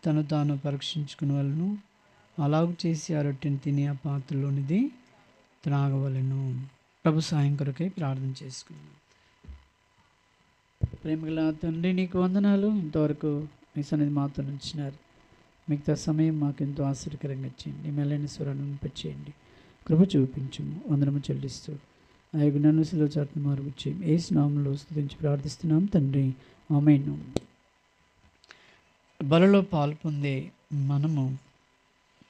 తను తాను పరీక్షించుకుని వలను, అలాగూ చేసి ఆ రొట్టెని తిని ఆ పాత్రలోనిది త్రాగవలెను. ప్రభు సాయం కొరకై ప్రార్థన చేసుకున్నాం. ప్రేమగల తండ్రి, నీకు వందనాలు. ఇంతవరకు మీ సన్నిధి మాతో ఉంచినారు. మిగతా సమయం మాకు ఎంతో ఆశ్చర్యకరంగా చేయండి. మెల్లని స్వరాన్ని చేయండి. కృప చూపించుము. వందనము చెల్లిస్తూ ఆ యొక్క నన్నులో చాటును మార్పు చేయం. యేసు నామములో స్తుతించి ప్రార్థిస్తున్నాం తండ్రి, ఆమేన్. బలలో పాలు పొందే మనము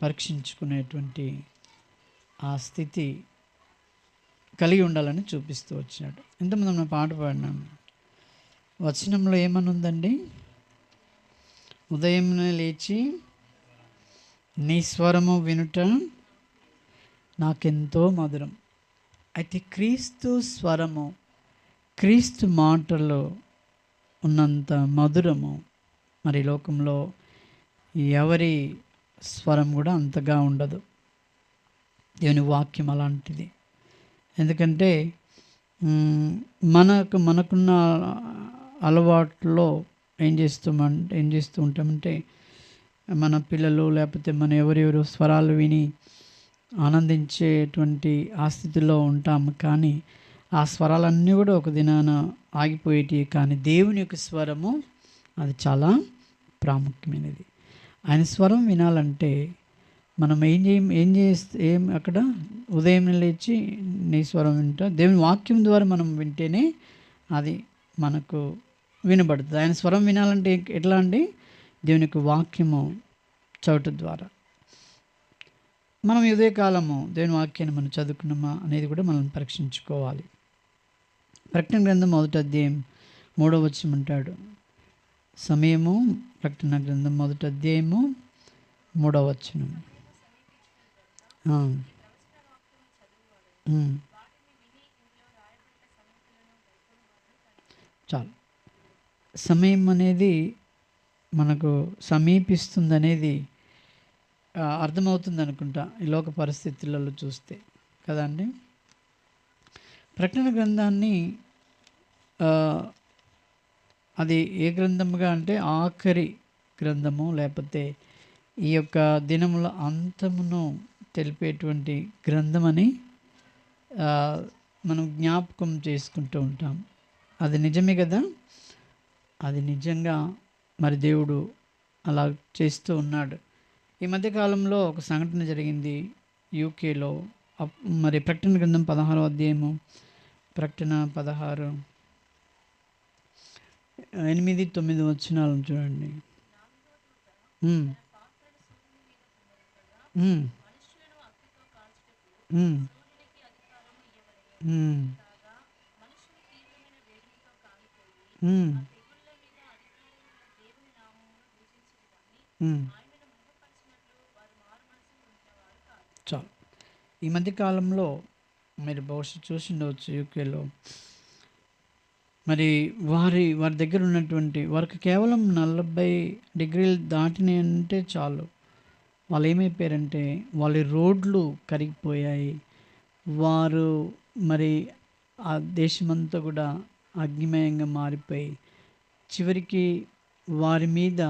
పరీక్షించుకునేటువంటి ఆ స్థితి కలిగి ఉండాలని చూపిస్తూ వచ్చినాడు. ఇంతకుముందు మనం పాట పాడినాం. వచనంలో ఏమని ఉందండి? ఉదయమున లేచి నీ స్వరము వినుట నాకెంతో మధురం. అయితే క్రీస్తు స్వరము, క్రీస్తు మాటల్లో ఉన్నంత మధురము మరి లోకంలో ఎవరి స్వరం కూడా అంతగా ఉండదు. దేవుని వాక్యం అలాంటిది. ఎందుకంటే మనకున్న అలవాట్లో ఏం చేస్తూ ఉంటామంటే, మన పిల్లలు లేకపోతే మన ఎవరెవరు స్వరాలు విని ఆనందించేటువంటి ఆ స్థితిలో ఉంటాము. కానీ ఆ స్వరాలన్నీ కూడా ఒక దినాన ఆగిపోయేటివి. కానీ దేవుని యొక్క స్వరము అది చాలా ప్రాముఖ్యమైనది. ఆయన స్వరం వినాలంటే మనం ఏం అక్కడ ఉదయం లేచి నీ స్వరం వింటా, దేవుని వాక్యం ద్వారా మనం వింటేనే అది మనకు వినబడుతుంది. ఆయన స్వరం వినాలంటే ఎట్లా అండి? దేవుని యొక్క వాక్యము చదవటం ద్వారా. మనం ఇదే కాలము దేవుని వాక్యాన్ని మనం చదువుకున్నామా అనేది కూడా మనం పరీక్షించుకోవాలి. ప్రకటన గ్రంథం 1వ అధ్యాయం 3వ వచనం అంటాడు. సమయము, ప్రకటన గ్రంథం 1వ అధ్యాయము 3వ వచనం. చాలు. సమయం అనేది మనకు సమీపిస్తుంది అనేది అర్థమవుతుంది అనుకుంటా ఈ లోక పరిస్థితులలో చూస్తే కదండి. ప్రకటన గ్రంథాన్ని అది ఏ గ్రంథముగా అంటే ఆఖరి గ్రంథము, లేకపోతే ఈ యొక్క దినముల అంతమును తెలిపేటువంటి గ్రంథం అని మనం జ్ఞాపకం చేసుకుంటూ ఉంటాం. అది నిజమే కదా. అది నిజంగా మరి దేవుడు అలా చేస్తూ ఉన్నాడు. ఈ మధ్యకాలంలో ఒక సంఘటన జరిగింది యూకేలో. మరి ప్రకటన గ్రంథం 16వ అధ్యాయము, ప్రకటన 16 8, 9 వచనాలను చూడండి. చాలు. ఈ మధ్యకాలంలో మీరు బహుశా చూసిండవచ్చు యూకేలో. మరి వారి దగ్గర ఉన్నటువంటి వారికి కేవలం 40 డిగ్రీలు దాటినాయి అంటే చాలు, వాళ్ళు ఏమైపోయారంటే వాళ్ళ రోడ్లు కరిగిపోయాయి. వారు మరి ఆ దేశమంతా కూడా అగ్నిమయంగా మారిపోయి చివరికి వారి మీద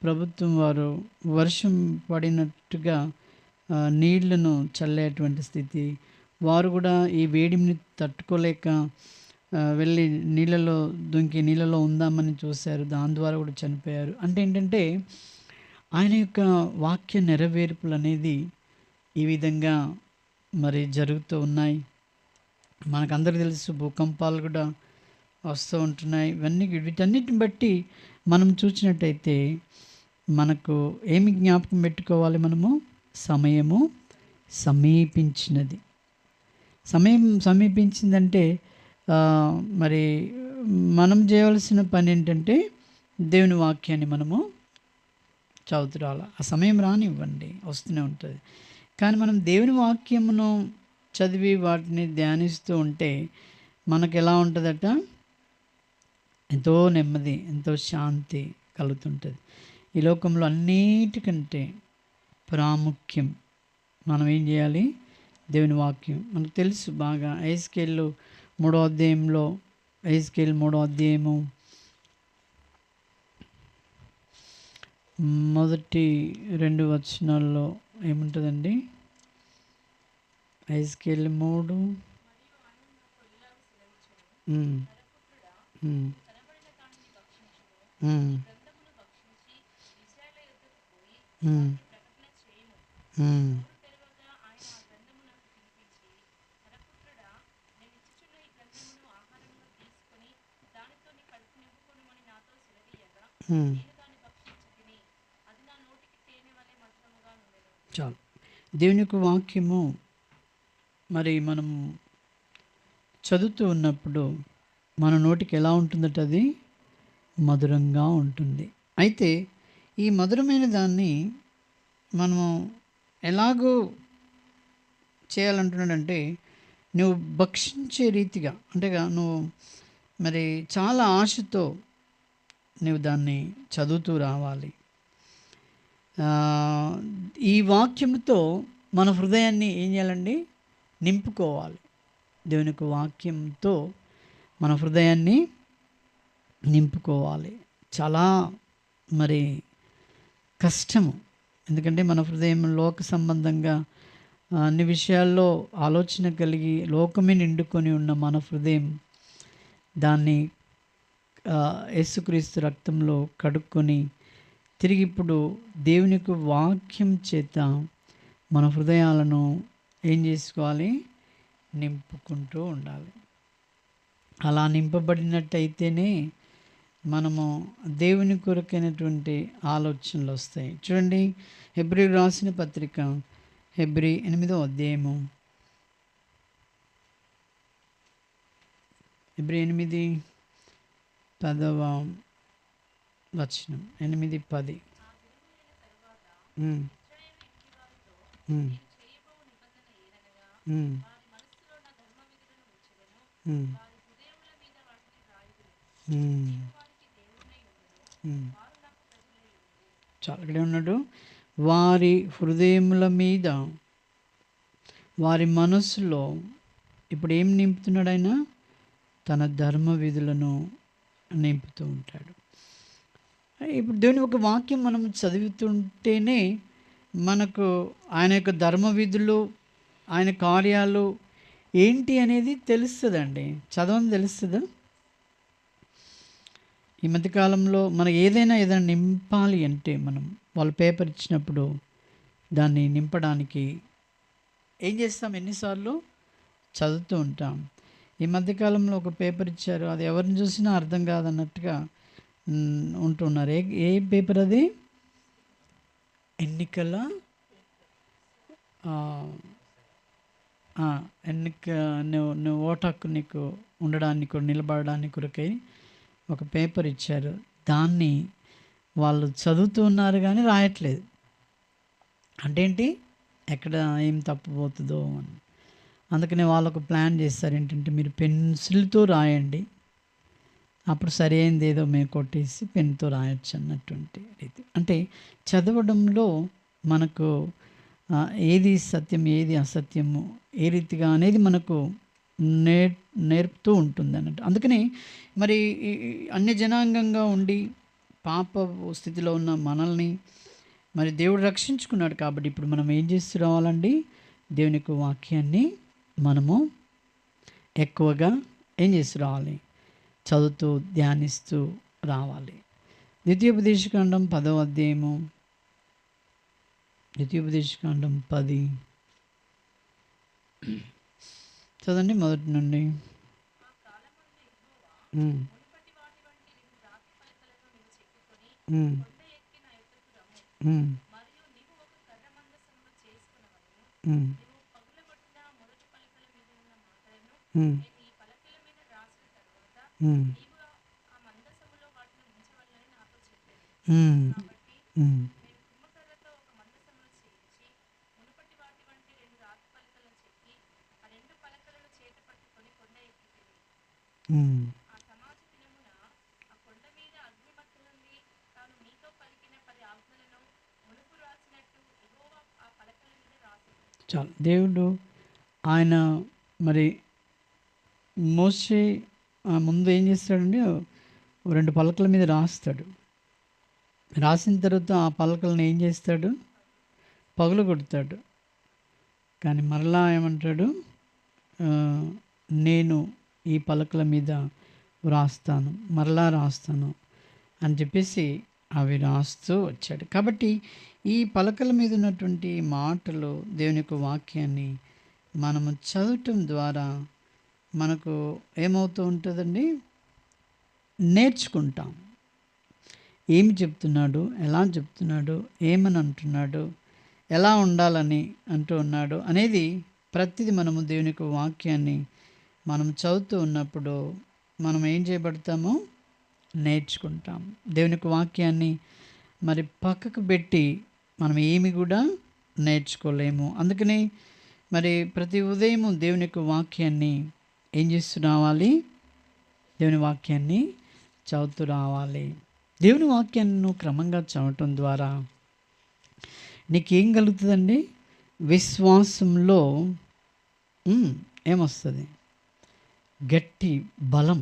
ప్రభుత్వం వారు వర్షం పడినట్టుగా నీళ్లను చల్లేటువంటి స్థితి. వారు కూడా ఈ వేడిని తట్టుకోలేక వెళ్ళి నీళ్ళలో దుంకి నీళ్ళలో ఉందామని చూశారు. దాని ద్వారా కూడా చనిపోయారు. అంటే ఏంటంటే ఆయన యొక్క వాక్య నెరవేర్పులు అనేది ఈ విధంగా మరి జరుగుతూ ఉన్నాయి. మనకందరికీ తెలుసు భూకంపాలు కూడా వస్తూ ఉంటున్నాయి. వీటన్నిటిని బట్టి మనం చూసినట్టయితే మనకు ఏమి జ్ఞాపకం పెట్టుకోవాలి? మనము సమయము సమీపించినది. సమయం సమీపించిందంటే మరి మనం చేయవలసిన పని ఏంటంటే దేవుని వాక్యాన్ని మనము చదువుతురాలి. ఆ సమయం రానివ్వండి, వస్తూనే ఉంటుంది. కానీ మనం దేవుని వాక్యమును చదివి వాటిని ధ్యానిస్తూ ఉంటే మనకు ఎలా ఉంటుందట? ఎంతో నెమ్మది, ఎంతో శాంతి కలుగుతుంటుంది. ఈ లోకంలో అన్నిటికంటే ప్రాముఖ్యం మనం ఏం చేయాలి? దేవుని వాక్యం. మనకు తెలుసు బాగా. ఎహెజ్కేల్ 3వ అధ్యాయంలో, ఎహెజ్కేల్ 3వ అధ్యాయము మొదటి 2 వచనాల్లో ఏముంటుందండి? హెజ్కేలు 3. హ్మ్. హ్మ్. హ్మ్. హ్మ్. హ్మ్. హ్మ్. చాలు. దేవుని యొక్క వాక్యము మరి మనం చదువుతూ ఉన్నప్పుడు మన నోటికి ఎలా ఉంటుందట? అది మధురంగా ఉంటుంది. అయితే ఈ మధురమైన దాన్ని మనము ఎలాగో చేయాలంటున్నాడంటే, నువ్వు భక్షించే రీతిగా నువ్వు మరి చాలా ఆశతో నువ్వు దాన్ని చదువుతూ రావాలి. ఈ వాక్యంతో మన హృదయాన్ని ఏం చేయాలండి? నింపుకోవాలి. దేవుని యొక్క వాక్యంతో మన హృదయాన్ని నింపుకోవాలి. చాలా మరి కష్టము. ఎందుకంటే మన హృదయం లోక సంబంధంగా అన్ని విషయాల్లో ఆలోచన కలిగి లోకమే నిండుకొని ఉన్న మన హృదయం దాన్ని యేసుక్రీస్తు రక్తంలో కడుక్కొని తిరిగి ఇప్పుడు దేవుని యొక్క వాక్యం చేత మన హృదయాలను ఏం చేసుకోవాలి? నింపుకుంటూ ఉండాలి. అలా నింపబడినట్టయితేనే మనము దేవుని కొరకైనటువంటి ఆలోచనలు వస్తాయి. చూడండి, హెబ్రీయులకు రాసిన పత్రిక హెబ్రీ 8వ అధ్యాయము, హెబ్రీ 8 10వ వచనం, 8:10. చాలా ఇక్కడే ఉన్నాడు. వారి హృదయముల మీద, వారి మనస్సులో ఇప్పుడు ఏం నింపుతున్నాడు? ఆయన తన ధర్మ విధులను నింపుతూ ఉంటాడు. ఇప్పుడు దేవుని ఒక వాక్యం మనం చదువుతుంటేనే మనకు ఆయన యొక్క ధర్మ విధులు, ఆయన కార్యాలు ఏంటి అనేది తెలుస్తుందండి. చదవని తెలుస్తుందా? ఈ మధ్యకాలంలో మనకు ఏదైనా నింపాలి అంటే మనం వాళ్ళు పేపర్ ఇచ్చినప్పుడు దాన్ని నింపడానికి ఏం చేస్తాం? ఎన్నిసార్లు చదువుతూ ఉంటాం. ఈ మధ్యకాలంలో ఒక పేపర్ ఇచ్చారు, అది ఎవరిని చూసినా అర్థం కాదన్నట్టుగా ఉంటున్నారు. ఏ పేపర్ అది? ఎన్నికల ఎన్నిక నువ్వు ఓటు హక్కు నీకు ఉండడానికి నిలబడడానికి కొరకై ఒక పేపర్ ఇచ్చారు. దాన్ని వాళ్ళు చదువుతూ ఉన్నారు కానీ రాయట్లేదు. అంటే ఏంటి? ఎక్కడ ఏం తప్పుపోతుందో అని. అందుకనే వాళ్ళకు ప్లాన్ చేస్తారు ఏంటంటే, మీరు పెన్సిల్తో రాయండి, అప్పుడు సరైనది ఏదో మేము కొట్టేసి పెన్తో రాయొచ్చు అన్నటువంటి రీతి. అంటే చదవడంలో మనకు ఏది సత్యం, ఏది అసత్యము, ఏ రీతిగా అనేది మనకు నేర్పుతూ ఉంటుంది అన్నట్టు. అందుకని మరి అన్య జనాంగంగా ఉండి పాప స్థితిలో ఉన్న మనల్ని మరి దేవుడు రక్షించుకున్నాడు. కాబట్టి ఇప్పుడు మనం ఏం చేస్తూ రావాలండి? దేవుని యొక్క వాక్యాన్ని మనము ఎక్కువగా ఏం చేస్తూ రావాలి? చదువుతూ ధ్యానిస్తూ రావాలి. ద్వితీయోపదేశకాండం 10వ అధ్యాయము, ద్వితీయోపదేశకాండం 10 చదండి మొదటి నుండి. చాలు. దేవుడు ఆయన మరి మోసే ముందు ఏం చేస్తాడండి? 2 పలకల మీద రాస్తాడు. రాసిన తర్వాత ఆ పలకలను ఏం చేస్తాడు? పగులగొడతాడు. కానీ మరలా ఏమంటాడు? ఆ, నేను ఈ పలకల మీద వ్రాస్తాను, మరలా రాస్తాను అని చెప్పేసి అవి రాస్తూ వచ్చాడు. కాబట్టి ఈ పలకల మీద ఉన్నటువంటి మాటలు, దేవుని యొక్క వాక్యాన్ని మనము చదవటం ద్వారా మనకు ఏమవుతూ ఉంటుందండి? నేర్చుకుంటాం. ఏమి చెప్తున్నాడు, ఎలా చెప్తున్నాడు, ఏమని అంటున్నాడు, ఎలా ఉండాలని అంటూ ఉన్నాడు అనేది ప్రతిదీ మనము దేవుని యొక్క వాక్యాన్ని మనం చదువుతూ ఉన్నప్పుడు మనం ఏం చేయబడతామో నేర్చుకుంటాం. దేవుని యొక్క వాక్యాన్ని మరి పక్కకు పెట్టి మనం ఏమి కూడా నేర్చుకోలేము. అందుకని మరి ప్రతి ఉదయము దేవుని యొక్క వాక్యాన్ని ఏం చేస్తూ రావాలి? దేవుని వాక్యాన్ని చదువుతూ రావాలి. దేవుని వాక్యాన్ని నువ్వు క్రమంగా చదవటం ద్వారా నీకేం కలుగుతుందండి? విశ్వాసంలో ఏమొస్తుంది? గట్టి బలం.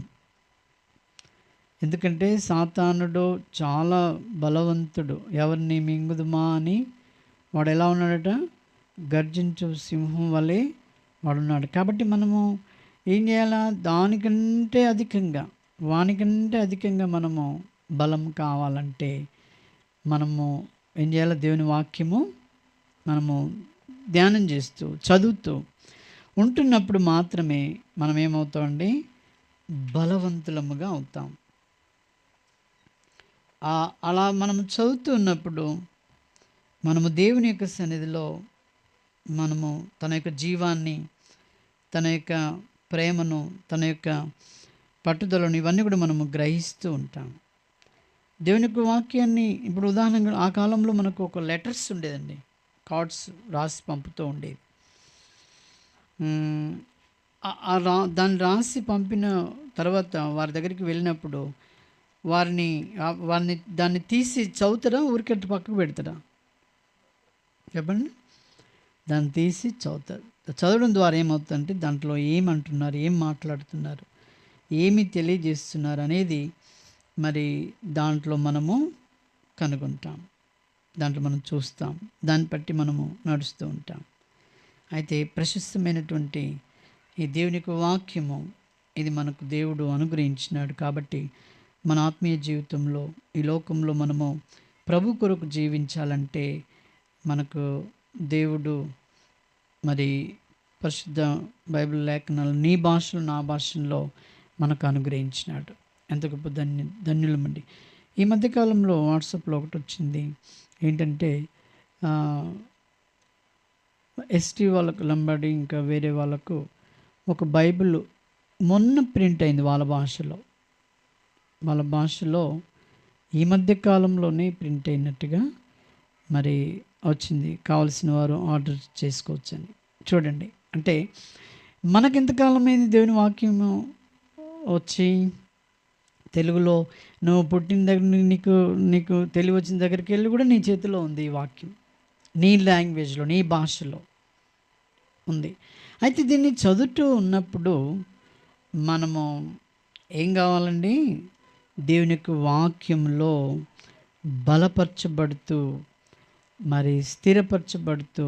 ఎందుకంటే సాతానుడు చాలా బలవంతుడు. ఎవరిని మింగుదుమా అని వాడు ఎలా ఉన్నాడట? గర్జించు సింహం వలె వాడున్నాడు. కాబట్టి మనము ఏం చేయాలా? దానికంటే అధికంగా, వానికంటే అధికంగా మనము బలం కావాలంటే మనము ఏం చేయాలి? దేవుని వాక్యము మనము ధ్యానం చేస్తూ చదువుతూ ఉంటున్నప్పుడు మాత్రమే మనం ఏమవుతామండి? బలవంతులముగా అవుతాం. అలా మనం చదువుతూ ఉన్నప్పుడు మనము దేవుని యొక్క సన్నిధిలో మనము తన యొక్క జీవాన్ని, తన యొక్క ప్రేమను, తన యొక్క పట్టుదలను ఇవన్నీ కూడా మనము గ్రహిస్తూ ఉంటాం. దేవుని యొక్క వాక్యాన్ని ఇప్పుడు ఉదాహరణగా ఆ కాలంలో మనకు ఒక లెటర్స్ ఉండేదండి, కార్డ్స్ రాసి పంపుతూ ఉండేది. దాన్ని రాసి పంపిన తర్వాత వారి దగ్గరికి వెళ్ళినప్పుడు వారిని దాన్ని తీసి చదువుతారా, ఊరికట్టు పక్కకు పెడతారా? చెప్పండి. దాన్ని తీసి చదువుతారు. చదవడం ద్వారా ఏమవుతుందంటే దాంట్లో ఏమంటున్నారు, ఏం మాట్లాడుతున్నారు, ఏమి తెలియజేస్తున్నారు అనేది మరి దాంట్లో మనము కనుగొంటాం, దాంట్లో మనం చూస్తాం, దాన్ని బట్టి మనము నడుస్తూ ఉంటాం. అయితే ప్రశస్తమైనటువంటి ఈ దేవుని యొక్క వాక్యము ఇది మనకు దేవుడు అనుగ్రహించినాడు. కాబట్టి మన ఆత్మీయ జీవితంలో ఈ లోకంలో మనము ప్రభు కొరకు జీవించాలంటే మనకు దేవుడు మరి పరిశుద్ధ బైబిల్ లేఖనాలు నీ భాషలో నా భాషలో మనకు అనుగ్రహించినాడు. ఎంత గొప్ప ధన్యులమండి. ఈ మధ్యకాలంలో వాట్సాప్లో ఒకటి వచ్చింది. ఏంటంటే ఎస్టీ వాళ్ళకు, లంబాడి ఇంకా వేరే వాళ్ళకు ఒక బైబిల్ మొన్న ప్రింట్ అయింది వాళ్ళ భాషలో ఈ మధ్య కాలంలోనే ప్రింట్ అయినట్టుగా మరి వచ్చింది. కావలసిన వారు ఆర్డర్ చేసుకోవచ్చని. చూడండి, అంటే మనకెంతకాలమైంది దేవుని వాక్యము వచ్చి? తెలుగులో నువ్వు పుట్టిన దగ్గర నీకు తెలివి వచ్చిన దగ్గరికి వెళ్ళి కూడా నీ చేతిలో ఉంది ఈ వాక్యం. నీ లాంగ్వేజ్లో, నీ భాషలో ఉంది. అయితే దీన్ని చదువుతూ ఉన్నప్పుడు మనము ఏం కావాలండి? దేవుని యొక్క వాక్యంలో బలపరచబడుతూ మరి స్థిరపరచబడుతూ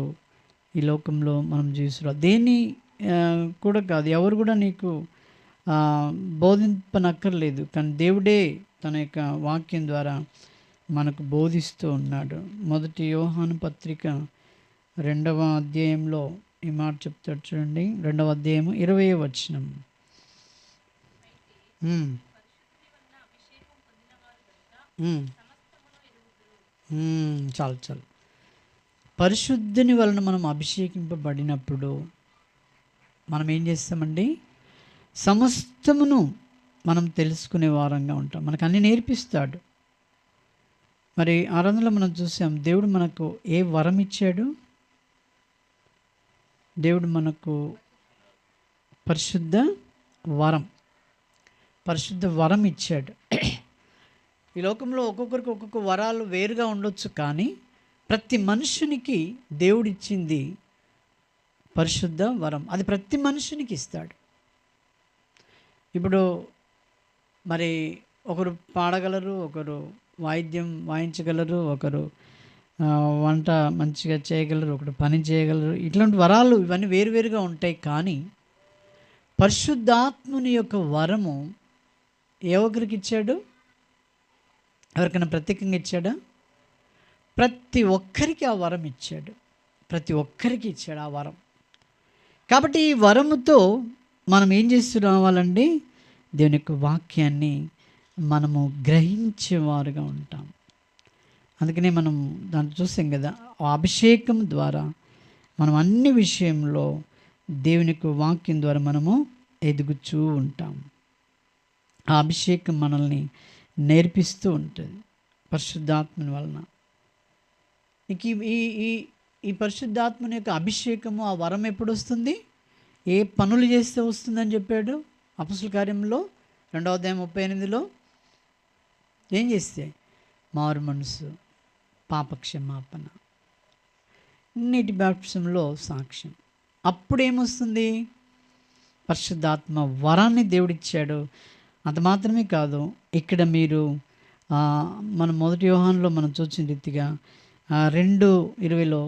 ఈ లోకంలో మనం జీవిస్తున్నాం. దేన్ని కూడా కాదు, ఎవరు కూడా నీకు బోధింపనక్కర్లేదు. కానీ దేవుడే తన యొక్క వాక్యం ద్వారా మనకు బోధిస్తూ ఉన్నాడు. 1 యోహాను పత్రిక 2వ అధ్యాయంలో ఈ మాట చెప్తాడు. చూడండి, 2వ అధ్యాయము 20వ వచనం. చాలు. పరిశుద్ధుని వలన మనం అభిషేకింపబడినప్పుడు మనం ఏం చేస్తామండి? సమస్తమును మనం తెలుసుకునే వారంగా ఉంటాం. మనకు అన్ని నేర్పిస్తాడు. మరి ఆరాధనలో మనం చూసాం, దేవుడు మనకు ఏ వరం ఇచ్చాడు? దేవుడు మనకు పరిశుద్ధ వరం ఇచ్చాడు. ఈ లోకంలో ఒక్కొక్కరికి ఒక్కొక్క వరాలు వేరుగా ఉండొచ్చు, కానీ ప్రతి మనుషునికి దేవుడిచ్చింది పరిశుద్ధ వరం. అది ప్రతి మనుషునికి ఇస్తాడు. ఇప్పుడు మరి ఒకరు పాడగలరు, ఒకరు వాయిద్యం వాయించగలరు, ఒకరు వంట మంచిగా చేయగలరు, ఒకరు పని చేయగలరు. ఇట్లాంటి వరాలు ఇవన్నీ వేరువేరుగా ఉంటాయి. కానీ పరిశుద్ధాత్ముని యొక్క వరము ఏ ఒక్కరికి ఇచ్చాడు? ఎవరికైనా ప్రత్యేకంగా ఇచ్చాడా? ప్రతి ఒక్కరికి ఆ వరం ఇచ్చాడు. ప్రతి ఒక్కరికి ఇచ్చాడు ఆ వరం. కాబట్టి ఈ వరముతో మనం ఏం చేస్తూ రావాలండి? దేవుని యొక్క వాక్యాన్ని మనము గ్రహించేవారుగా ఉంటాం. అందుకనే మనం దాంట్లో చూసాం కదా, ఆ అభిషేకం ద్వారా మనం అన్ని విషయంలో దేవుని యొక్క వాక్యం ద్వారా మనము ఎదుగుతూ ఉంటాం. ఆ అభిషేకం మనల్ని నేర్పిస్తూ ఉంటుంది పరిశుద్ధాత్మని వలన. ఈ ఈ ఈ పరిశుద్ధాత్మని యొక్క అభిషేకము, ఆ వరం ఎప్పుడు వస్తుంది? ఏ పనులు చేస్తే వస్తుందని చెప్పాడు అపొస్తలుల కార్యంలో 2వ అధ్యాయం 38లో. ఏం చేస్తే? మారు మనసు, పాపక్షమాపణ, నీటి బాప్టిజంలో సాక్ష్యం. అప్పుడు ఏమొస్తుంది? పరిశుద్ధాత్మ వరాన్ని దేవుడిచ్చాడు. అంత మాత్రమే కాదు, ఇక్కడ మీరు మన 1 యోహానులో మనం చూసిన రీతిగా 2:20లో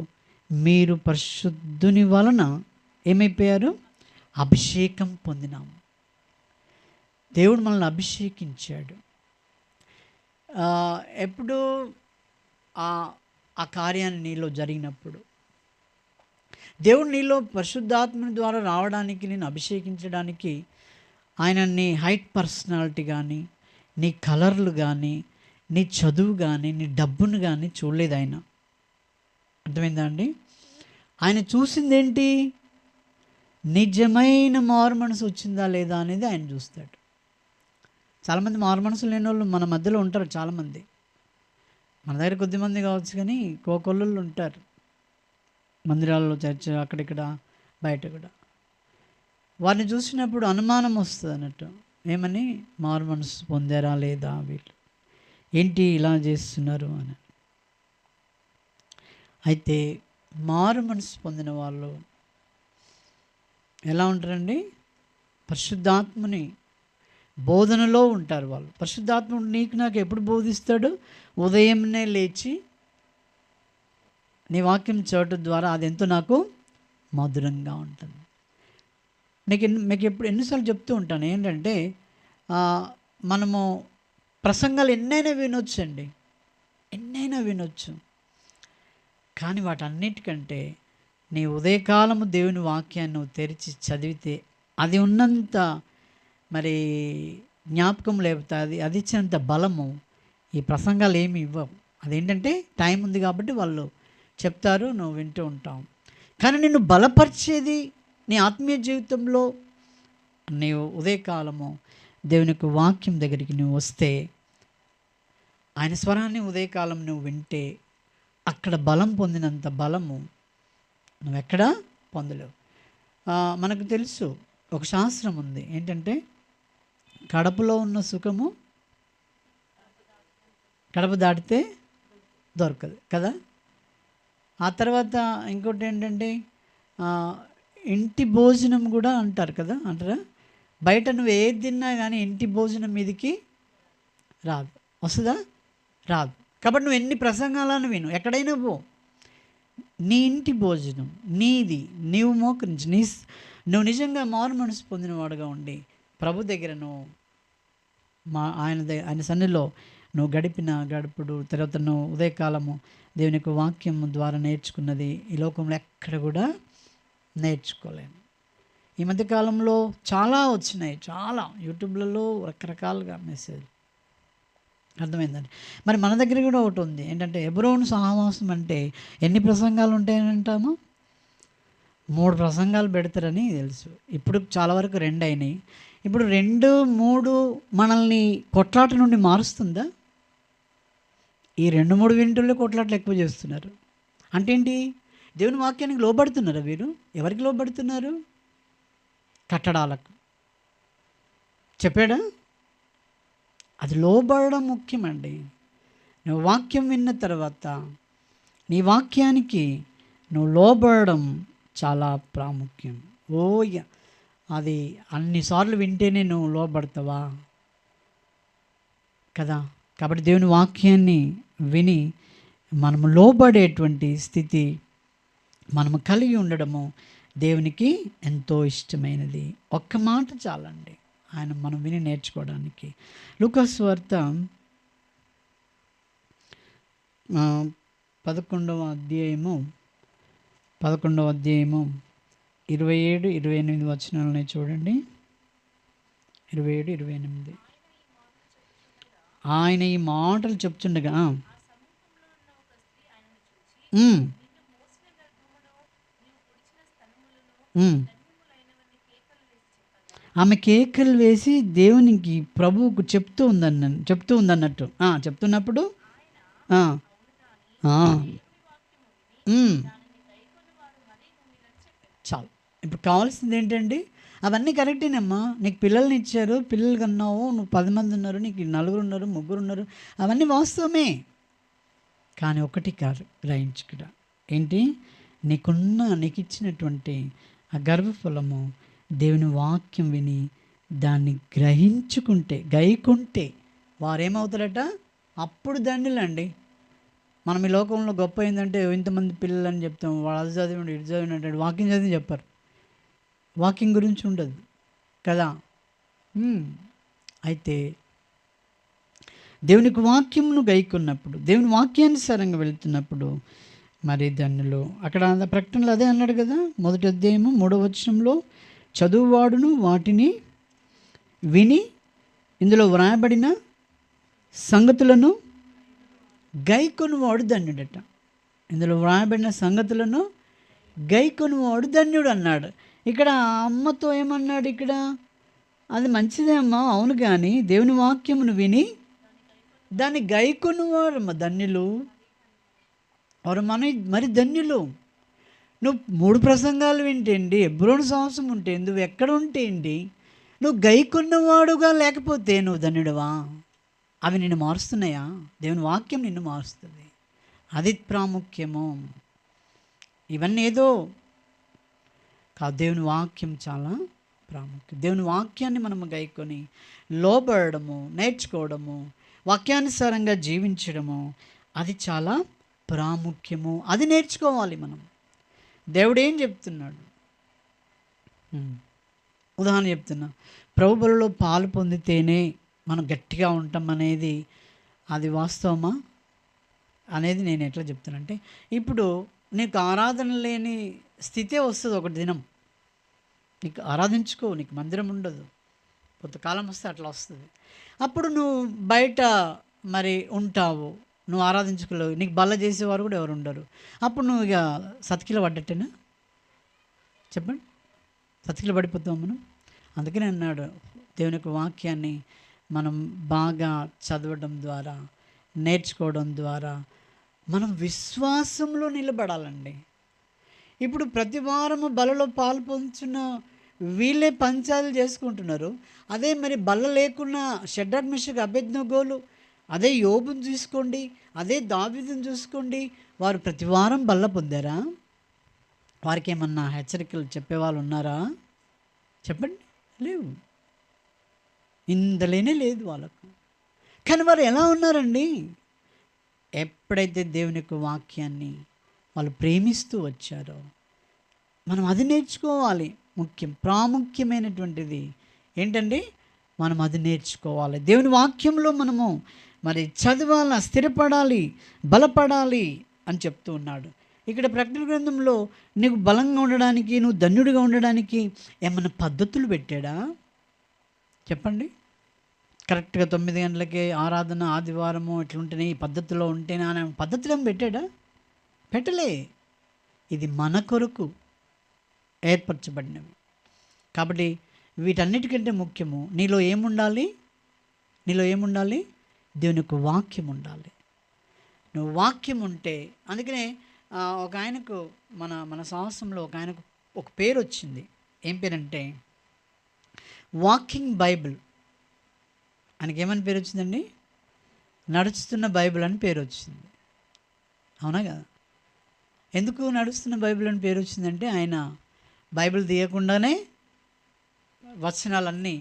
మీరు పరిశుద్ధుని వలన ఏమైపోయారు? అభిషేకం పొందినాము. దేవుడు మనల్ని అభిషేకించాడు. ఎప్పుడు ఆ కార్యాన్ని నీలో జరిగినప్పుడు, దేవుడు నీలో పరిశుద్ధాత్మని ద్వారా రావడానికి, నేను అభిషేకించడానికి ఆయన నీ హైట్ పర్సనాలిటీ కానీ, నీ కలర్లు కానీ, నీ చదువు కానీ, నీ డబ్బును కానీ చూడలేదు ఆయన. అర్థమైందా అండి? ఆయన చూసిందేంటి? నిజమైన మారు మనసు వచ్చిందా లేదా అనేది ఆయన చూస్తాడు. చాలామంది మారు మనసు లేని వాళ్ళు మన మధ్యలో ఉంటారు. చాలామంది మన దగ్గర కొద్దిమంది కావచ్చు, కానీ కోకొల్లు ఉంటారు మందిరాల్లో, చర్చ, అక్కడిక్కడ, బయట కూడా. వారిని చూసినప్పుడు అనుమానం వస్తుంది అన్నట్టు. ఏమని? మారు మనసు పొందారా లేదా వీళ్ళు, ఏంటి ఇలా చేస్తున్నారు అని. అయితే మారు మనసు పొందిన వాళ్ళు ఎలా ఉంటారండి? పరిశుద్ధాత్మని బోధనలో ఉంటారు వాళ్ళు. పరిశుద్ధాత్ముడు నీకు నాకు ఎప్పుడు బోధిస్తాడు? ఉదయంనే లేచి నీ వాక్యం చదవటం ద్వారా అది ఎంతో నాకు మధురంగా ఉంటుంది. మీకు ఎన్నిసార్లు చెప్తూ ఉంటాను ఏంటంటే, మనము ప్రసంగాలు ఎన్నైనా వినొచ్చు అండి, ఎన్నైనా వినొచ్చు. కానీ వాటన్నిటికంటే నీ ఉదయకాలము దేవుని వాక్యాన్ని నువ్వు తెరిచి చదివితే అది ఉన్నంత మరి జ్ఞాపకం లేకపోతే అది ఇచ్చినంత బలము ఈ ప్రసంగాలు ఏమి ఇవ్వవు. అదేంటంటే టైం ఉంది కాబట్టి వాళ్ళు చెప్తారు, నువ్వు వింటూ ఉంటావు. కానీ నిన్ను బలపరిచేది నీ ఆత్మీయ జీవితంలో నీవు ఉదయకాలము దేవుని యొక్క వాక్యం దగ్గరికి నువ్వు వస్తే, ఆయన స్వరాన్ని ఉదయకాలం నువ్వు వింటే, అక్కడ బలం పొందినంత బలము నువ్వెక్కడ పొందలేవు. మనకు తెలుసు, ఒక శాస్త్రం ఉంది ఏంటంటే, కడపలో ఉన్న సుఖము కడప దాటితే దొరకదు కదా. ఆ తర్వాత ఇంకోటి ఏంటంటే, ఇంటి భోజనం కూడా అంటారు కదా, అంటారా? బయట నువ్వు ఏది తిన్నా కానీ ఇంటి భోజనం మీదికి రాదు. వస్తుందా? రాదు. కాబట్టి నువ్వు ఎన్ని ప్రసంగాలను విను, ఎక్కడైనా పో, నీ ఇంటి భోజనం నీది, నీవు మోకరించి నువ్వు నిజంగా మారు మనసు పొందినవాడుగా ఉండి ప్రభు దగ్గర నువ్వు ఆయన సన్నిధిలో నువ్వు గడుపుడు తర్వాత నువ్వు ఉదయకాలము దేవుని యొక్క వాక్యం ద్వారా నేర్చుకున్నది ఈ లోకంలో ఎక్కడ కూడా నేర్చుకోలేము. ఈ మధ్యకాలంలో చాలా వచ్చినాయి, చాలా యూట్యూబ్లలో రకరకాలుగా మెసేజ్. అర్థమైందండి. మరి మన దగ్గర కూడా ఒకటి ఉంది ఏంటంటే, హెబ్రోను సహవాసం అంటే ఎన్ని ప్రసంగాలు ఉంటాయని అంటాము? 3 ప్రసంగాలు పెడతారని తెలుసు. ఇప్పుడు చాలా వరకు 2 అయినాయి. ఇప్పుడు 2, 3 మనల్ని కొట్లాట నుండి మారుస్తుందా? ఈ 2, 3 వింటుల్లో కొట్లాటలు ఎక్కువ చేస్తున్నారు. అంటే ఏంటి? దేవుని వాక్యానికి లోబడుతున్నారా వీరు? ఎవరికి లోబడుతున్నారు? కట్టడాలకు. చెప్పాడా? అది లోబడడం ముఖ్యమండి. నువ్వు వాక్యం విన్న తర్వాత నీ వాక్యానికి నువ్వు లోబడడం చాలా ప్రాముఖ్యం. అది అన్నిసార్లు వింటేనే నువ్వు లోబడతావా కదా? కాబట్టి దేవుని వాక్యాన్ని విని మనము లోబడేటువంటి స్థితి మనము కలిగి ఉండడము దేవునికి ఎంతో ఇష్టమైనది. ఒక్క మాట చాలండి ఆయన మనం విని నేర్చుకోవడానికి. లూకాసు వార్త 11వ అధ్యాయము 27, 28 వచనాలని చూడండి. 27, 28. ఆయన ఈ మాటలు చెప్తుండగా ఆమె కేకలు వేసి దేవునికి ప్రభువుకు చెప్తూ ఉందన్నట్టు చెప్తున్నప్పుడు చాలు. ఇప్పుడు కావాల్సింది ఏంటండి? అవన్నీ కరెక్టేనమ్మా, నీకు పిల్లల్ని ఇచ్చారు, పిల్లలు కన్నావు, నువ్వు 10 మంది ఉన్నారు, నీకు 4 ఉన్నారు, 3 ఉన్నారు, అవన్నీ వాస్తవమే. కానీ ఒకటి కాదు గ్రహించుకుడ ఏంటి? నీకు ఇచ్చినటువంటి ఆ గర్భఫలము దేవుని వాక్యం విని దాన్ని గ్రహించుకుంటే, గైకుంటే వారేమవుతారట? అప్పుడు దండులండి. మనం ఈ లోకంలో గొప్ప ఏంటంటే ఇంతమంది పిల్లలు అని చెప్తాం, వాడు అది చదివిండు, ఇటు చదివినట్టు వాక్యం చదివి చెప్పారు. వాక్యం గురించి ఉండదు కదా. అయితే దేవునికి వాక్యమును గైకున్నప్పుడు, దేవుని వాక్యానుసారంగా వెళుతున్నప్పుడు మరి ధన్యులు. అక్కడ ప్రకటనలు అదే అన్నాడు కదా, 1వ అధ్యాయము 3వ వచనంలో, చదువువాడును వాటిని విని ఇందులో వ్రాయబడిన సంగతులను గైకొనువాడు ధన్యుడట. ఇందులో వ్రాయబడిన సంగతులను గైకొనువాడు ధన్యుడు అన్నాడు. ఇక్కడ అమ్మతో ఏమన్నాడు? ఇక్కడ అది మంచిదే అమ్మా, అవును, కానీ దేవుని వాక్యమును విని దాన్ని గైకొనువాడు ధన్యులు. వారు మరి ధన్యులు. నువ్వు 3 ప్రసంగాలు వింటేంటి, ఎబ్రోను సంవత్సరం ఉంటే, నువ్వు ఎక్కడ ఉంటేంటి, నువ్వు గైకొన్నవాడుగా లేకపోతే నువ్వు ధన్యుడవా? అవి నిన్ను మారుస్తున్నాయా? దేవుని వాక్యం నిన్ను మారుస్తుంది. అది ప్రాముఖ్యము. ఇవన్నీ ఏదో కాదు, దేవుని వాక్యం చాలా ప్రాముఖ్యం. దేవుని వాక్యాన్ని మనము గైకొని లోబడము, నేర్చుకోవడము, వాక్యానుసారంగా జీవించడము అది చాలా ప్రాముఖ్యము. అది నేర్చుకోవాలి మనం. దేవుడు ఏం చెప్తున్నాడు? ఉదాహరణ చెప్తున్నా, ప్రభు బలిలో పాలు పొందితేనే మనం గట్టిగా ఉంటాం అనేది అది వాస్తవమా అనేది నేను ఎట్లా చెప్తానంటే, ఇప్పుడు నీకు ఆరాధన లేని స్థితే వస్తుంది ఒక దినం. నీకు ఆరాధించుకో, నీకు మందిరం ఉండదు, కొంతకాలం వస్తే అట్లా వస్తుంది. అప్పుడు నువ్వు బయట మరి ఉంటావు, నువ్వు ఆరాధించుకోలేవు, నీకు బల్ల చేసేవారు కూడా ఎవరు ఉండరు. అప్పుడు నువ్వు ఇక సతికిల పడ్డట్టేనా? చెప్పండి, సతికిల పడిపోతాం మనం. అందుకనే అన్నాడు, దేవుని యొక్క వాక్యాన్ని మనం బాగా చదవడం ద్వారా, నేర్చుకోవడం ద్వారా మనం విశ్వాసంలో నిలబడాలండి. ఇప్పుడు ప్రతి వారము బలలో పాలు పొందుతున్న వీళ్ళే పంచాలు చేసుకుంటున్నారు. అదే మరి బల్ల లేకున్నా షడ్రక్ మెషక్ అబేద్నెగోలు, అదే యోబుని చూసుకోండి, అదే దావీదుని చూసుకోండి, వారు ప్రతి వారం బల్ల పొందారా? వారికి ఏమన్నా హెచ్చరికలు చెప్పేవాళ్ళు ఉన్నారా? చెప్పండి, లేవు. ఇందలేనే లేదు వాళ్ళకు. కానీ వారు ఎలా ఉన్నారండి? ఎప్పుడైతే దేవుని యొక్క వాక్యాన్ని వాళ్ళు ప్రేమిస్తూ వచ్చారో, మనం అది నేర్చుకోవాలి. ప్రాముఖ్యమైనటువంటిది ఏంటండి? మనం అది నేర్చుకోవాలి. దేవుని వాక్యంలో మనము మరి చదవాలా, స్థిరపడాలి, బలపడాలి అని చెప్తూ ఉన్నాడు. ఇక్కడ ప్రకటన గ్రంథంలో నీకు బలంగా ఉండడానికి, నువ్వు ధన్యుడిగా ఉండడానికి ఏమన్నా పద్ధతులు పెట్టాడా? చెప్పండి. కరెక్ట్గా 9 గంటలకే ఆరాధన, ఆదివారము ఇట్లుంటేనే, ఈ పద్ధతిలో ఉంటేనే అనే పద్ధతులు ఏమి పెట్టాడా? పెట్టలే. ఇది మన కొరకు ఏర్పరచబడినవి. కాబట్టి వీటన్నిటికంటే ముఖ్యము నీలో ఏముండాలి? దేవుని యొక్క వాక్యం ఉండాలి. నువ్వు వాక్యం ఉంటే, అందుకనే ఒక ఆయనకు మన సంవత్సరంలో ఒక ఆయనకు ఒక పేరు వచ్చింది. ఏం పేరంటే వాకింగ్ బైబిల్. ఆయనకి ఏమని పేరు వచ్చిందండి? నడుస్తున్న బైబిల్ అని పేరు వచ్చింది. అవునా కదా? ఎందుకు నడుస్తున్న బైబిల్ అని పేరు వచ్చిందంటే, ఆయన బైబిల్ తీయకుండానే వచనాలన్నీ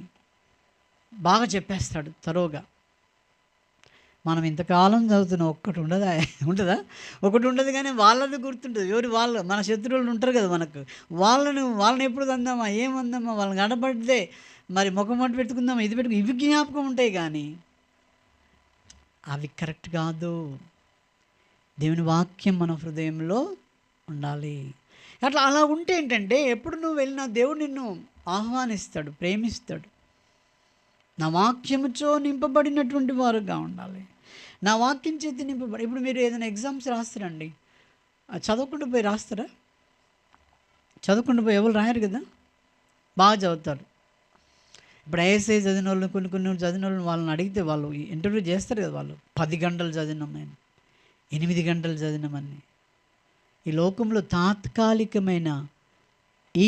బాగా చెప్పేస్తాడు తరోగా. మనం ఇంతకాలం చదువుతున్నాం, ఒక్కటి ఉండదా? ఉంటుందా? ఒకటి ఉండదు, కానీ వాళ్ళది గుర్తుంటుంది. వాళ్ళు మన శత్రువులు ఉంటారు కదా మనకు, వాళ్ళని ఎప్పుడు అందామా, ఏమందామా, వాళ్ళని గడపడితే మరి ముఖం మట్టు పెట్టుకుందామా, ఇది పెట్టుకు ఇవి జ్ఞాపకం ఉంటాయి, కానీ అవి కరెక్ట్ కాదు. దేవుని వాక్యం మన హృదయంలో ఉండాలి. అలా ఉంటే ఏంటంటే ఎప్పుడు నువ్వు వెళ్ళినా దేవుడు నిన్ను ఆహ్వానిస్తాడు, ప్రేమిస్తాడు. నా వాక్యముతో నింపబడినటువంటి వారుగా ఉండాలి. నా వాక్యం చేతి నింపబడి. ఇప్పుడు మీరు ఏదైనా ఎగ్జామ్స్ రాస్తారండి, చదవకుండా పోయి రాస్తారా? చదవకుండా పోయి ఎవరు రాయరు కదా, బాగా చదువుతారు. ఇప్పుడు ఐఎస్ఐ చదివిన వాళ్ళు, కొన్ని చదివిన వాళ్ళని అడిగితే వాళ్ళు ఇంటర్వ్యూ చేస్తారు కదా, వాళ్ళు 10 గంటలు చదివినాం, మేము 8 గంటలు చదివినామని. ఈ లోకంలో తాత్కాలికమైన ఈ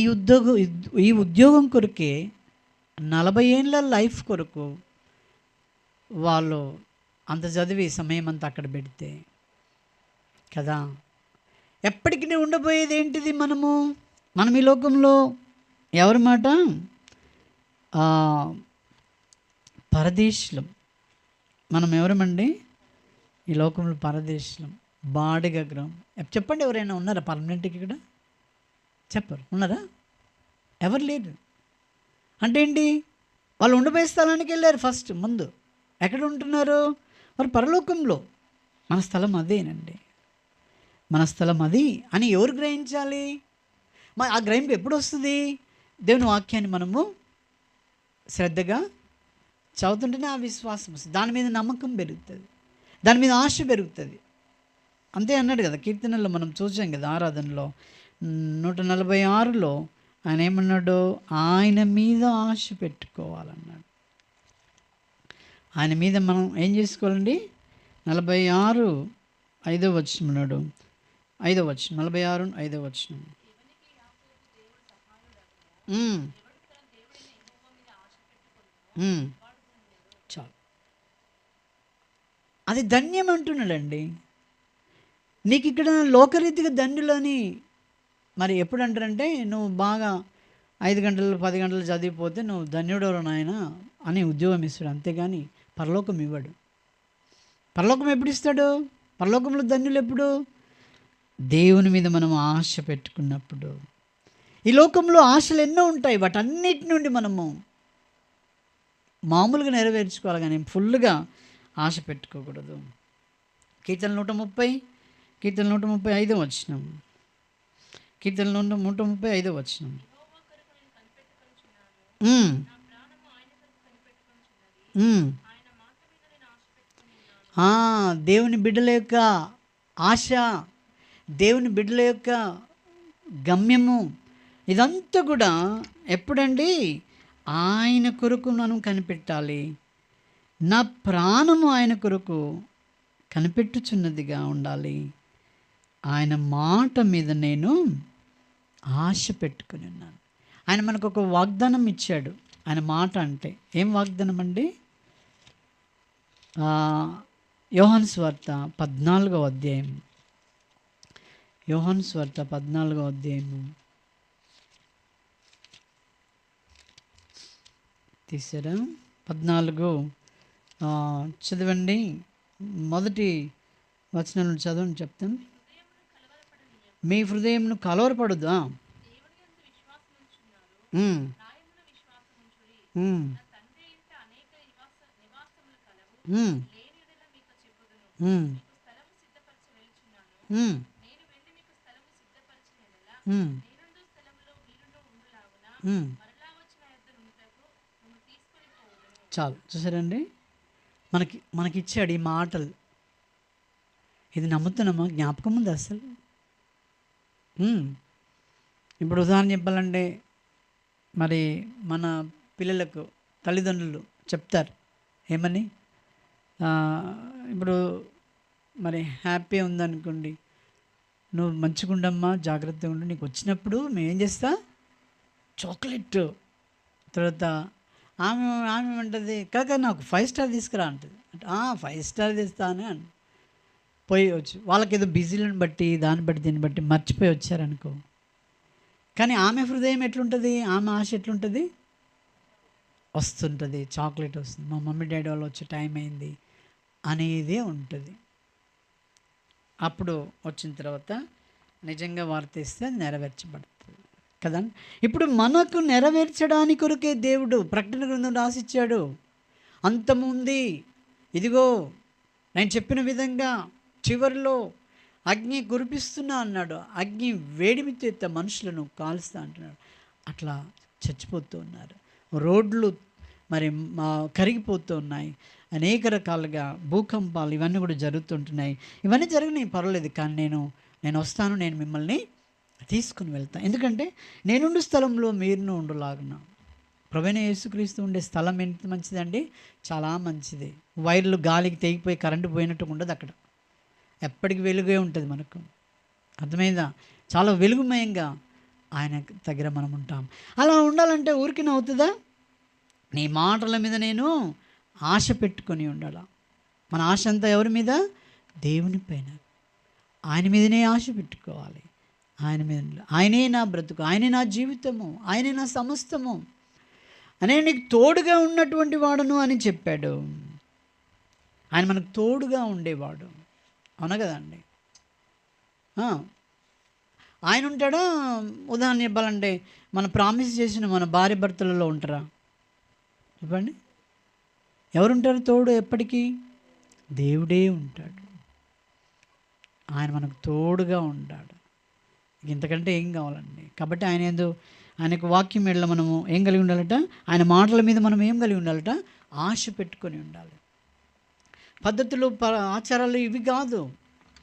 ఉద్యోగం కొరకే 40 ఏళ్ళ లైఫ్ కొరకు వాళ్ళు అంత చదివి సమయం అంతా అక్కడ పెడితే కదా, ఎప్పటికీ ఉండబోయేది ఏంటిది? మనం ఈ లోకంలో ఎవరి మాట? పరదేశులం. మనం ఎవరమండి? ఈ లోకంలో పరదేశులం, బాడిగ గ్రహం. చెప్పండి, ఎవరైనా ఉన్నారా పర్మనెంట్కి ఇక్కడ? చెప్పరు, ఉన్నారా? ఎవరు లేరు. అంటే ఏంటి? వాళ్ళు ఉండిపోయే స్థలానికి వెళ్ళారు ఫస్ట్. ముందు ఎక్కడ ఉంటున్నారు? మరి పరలోకంలో. మన స్థలం అదేనండి, మన స్థలం అది అని ఎవరు గ్రహించాలి? మరి ఆ గ్రహింపు ఎప్పుడు వస్తుంది? దేవుని వాక్యాన్ని మనము శ్రద్ధగా చదువుతుంటేనే ఆ విశ్వాసం వస్తుంది, దాని మీద నమ్మకం పెరుగుతుంది, దాని మీద ఆశ పెరుగుతుంది. అంతే అన్నాడు కదా కీర్తనలో, మనం చూసాం కదా ఆరాధనలో 146లో ఆయన ఏమన్నాడు? ఆయన మీద ఆశ పెట్టుకోవాలన్నాడు. ఆయన మీద మనం ఏం చేసుకోవాలండి? 46:5 వచనం అన్నాడు. 5వ వచనం, 46:5 వచనం. చాలు, అది ధన్యం అంటున్నాడండి. నీకు ఇక్కడ లోకరీతిగా ధన్యులని మరి ఎప్పుడు అంటారంటే, నువ్వు బాగా 5 గంటలు 10 గంటలు చదివిపోతే నువ్వు ధన్యుడెవరు నాయన అని ఉద్యోగం ఇస్తాడు, అంతేగాని పరలోకం ఇవ్వడు. పరలోకం ఎప్పుడు ఇస్తాడు? పరలోకంలో ధన్యులు ఎప్పుడు? దేవుని మీద మనం ఆశ పెట్టుకున్నప్పుడు. ఈ లోకంలో ఆశలు ఎన్నో ఉంటాయి, వాటన్నిటి నుండి మనము మామూలుగా నెరవేర్చుకోవాలి, కానీ ఫుల్గా ఆశ పెట్టుకోకూడదు. కీర్తన 135 వచనం. కీర్తన 135 వచనం. దేవుని బిడ్డల యొక్క ఆశ, దేవుని బిడ్డల యొక్క గమ్యము, ఇదంతా కూడా ఎప్పుడండి? ఆయన కొరకు మనం కనిపెట్టాలి. నా ప్రాణము ఆయన కొరకు కనిపెట్టుచున్నదిగా ఉండాలి. ఆయన మాట మీద నేను ఆశ పెట్టుకుని ఉన్నాను. ఆయన మనకు ఒక వాగ్దానం ఇచ్చాడు. ఆయన మాట అంటే ఏం వాగ్దానం అండి? యోహాను సువార్త 14వ అధ్యాయం. యోహాను సువార్త 14వ అధ్యాయము తీసారా? 14 చదవండి. మొదటి వచనం చదవండి, చెప్తాను. మీ హృదయంను కలవరపడదు. చాలు, చూసారండి, మనకిచ్చాడు ఈ మాటలు. ఇది నమ్ముతున్నామా? జ్ఞాపకం ఉంది అసలు? ఇప్పుడు ఉదాహరణ చెప్పాలంటే, మరి మన పిల్లలకు తల్లిదండ్రులు చెప్తారు ఏమని? ఇప్పుడు మరి హ్యాపీ ఉందనుకోండి, నువ్వు మంచిగా ఉండమ్మా, జాగ్రత్తగా ఉండు, నీకు వచ్చినప్పుడు మేము ఏం చేస్తా? చాక్లెట్. తర్వాత ఆమె ఏమంటుంది? కాక నాకు 5 స్టార్ తీసుకురా అంటుంది. అంటే 5 స్టార్ తెస్తానే అని పోయి వచ్చు. వాళ్ళకి ఏదో బిజీలను బట్టి దీన్ని బట్టి మర్చిపోయి వచ్చారనుకో. కానీ ఆమె హృదయం ఎట్లుంటుంది? ఆమె ఆశ ఎట్లుంటుంది? వస్తుంటుంది, చాక్లెట్ వస్తుంది, మా మమ్మీ డాడీ వాళ్ళు వచ్చే టైం అయింది అనేదే ఉంటుంది. అప్పుడు వచ్చిన తర్వాత నిజంగా వార్త ఇస్తే అది నెరవేర్చబడుతుంది కదా. ఇప్పుడు మనకు నెరవేర్చడానికి కొరకే దేవుడు ప్రకటన గ్రంథం రాసిచ్చాడు. అంతముంది, ఇదిగో నేను చెప్పిన విధంగా చివరిలో అగ్ని కురిపిస్తున్నా అన్నాడు. అగ్ని వేడిమితో మనుషులను కాలుస్తా అంటున్నాడు. అట్లా చచ్చిపోతూ ఉన్నారు. రోడ్లు మరి కరిగిపోతూ ఉన్నాయి. అనేక రకాలుగా భూకంపాలు ఇవన్నీ కూడా జరుగుతుంటున్నాయి. ఇవన్నీ జరిగినాయి, పర్వాలేదు. కానీ నేను వస్తాను, నేను మిమ్మల్ని తీసుకుని వెళ్తాను. ఎందుకంటే నేనుండు స్థలంలో మీరును ఉండులాగున. ప్రభువైన యేసుక్రీస్తు ఉండే స్థలం ఎంత మంచిదండి, చాలా మంచిది. వైర్లు గాలికి తెగిపోయి కరెంటు పోయినట్టు ఉండదు అక్కడ. ఎప్పటికి వెలుగే ఉంటుంది మనకు. అర్థమైందా? చాలా వెలుగుమయంగా ఆయన దగ్గర మనం ఉంటాం. అలా ఉండాలంటే ఊరికినే అవుతుందా? నీ మాటల మీద నేను ఆశ పెట్టుకొని ఉండాల. మన ఆశ అంతా ఎవరి మీద? దేవుని పైన. ఆయన మీదనే ఆశ పెట్టుకోవాలి. ఆయన మీద, ఆయనే నా బ్రతుకు, ఆయనే నా జీవితము, ఆయనే నా సమస్తము, అనే నీకు తోడుగా ఉన్నటువంటి వాడును అని చెప్పాడు. ఆయన మనకు తోడుగా ఉండేవాడు, అవునా కదండి? ఆయన ఉంటాడా? ఉదాహరణ చెప్పాలంటే మన ప్రామిస్ చేసిన మన భార్య భర్తలలో ఉంటారా చెప్పండి? ఎవరుంటారు తోడు? ఎప్పటికీ దేవుడే ఉంటాడు. ఆయన మనకు తోడుగా ఉంటాడు. ఇంతకంటే ఏం కావాలండి? కాబట్టి ఆయనకు వాక్యం మీద మనము ఏం కలిగి ఉండాలట? ఆయన మాటల మీద మనం ఏం కలిగి ఉండాలట? ఆశ పెట్టుకొని ఉండాలి. పద్ధతులు, ఆచారాలు ఇవి కాదు.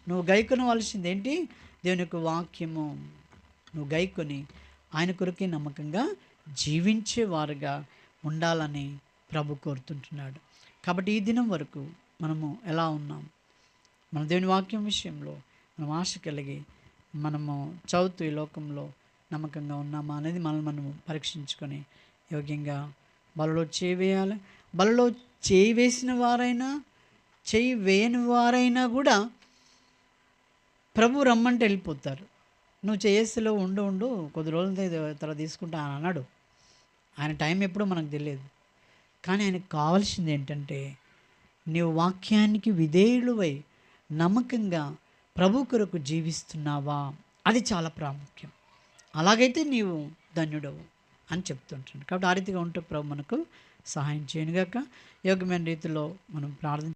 నువ్వు గైకొనవలసింది ఏంటి? దేవుని యొక్క వాక్యము నువ్వు గైకొని ఆయన కొరకే నమ్మకంగా జీవించేవారుగా ఉండాలని ప్రభు కోరుతుంటున్నాడు. కాబట్టి ఈ దినం వరకు మనము ఎలా ఉన్నాం? మన దేవుని వాక్యం విషయంలో మనం ఆశ కలిగి మనము చదువుతూ ఈ లోకంలో నమ్మకంగా ఉన్నామా అనేది మనము పరీక్షించుకొని యోగ్యంగా బలలో చేయి వేయాలి. బలలో చేయి వేసిన వారైనా చేయి వేయని వారైనా కూడా ప్రభు రమ్మంటే వెళ్ళిపోతారు. నువ్వు చేసేలో ఉండు కొద్ది రోజుల తర్వాత తీసుకుంటా అని అన్నాడు. ఆయన టైం ఎప్పుడో మనకు తెలియదు. కానీ ఆయనకు కావాల్సింది ఏంటంటే నీవు వాక్యానికి విధేయులువై నమ్మకంగా ప్రభు కొరకు జీవిస్తున్నావా? అది చాలా ప్రాముఖ్యం. అలాగైతే నీవు ధన్యుడవు అని చెప్తుంటాను. కాబట్టి ఆ రీతిగా ఉంటే ప్రభు మనకు సహాయం చేయనుగాక. యోగ్యమైన రీతిలో మనం ప్రార్థన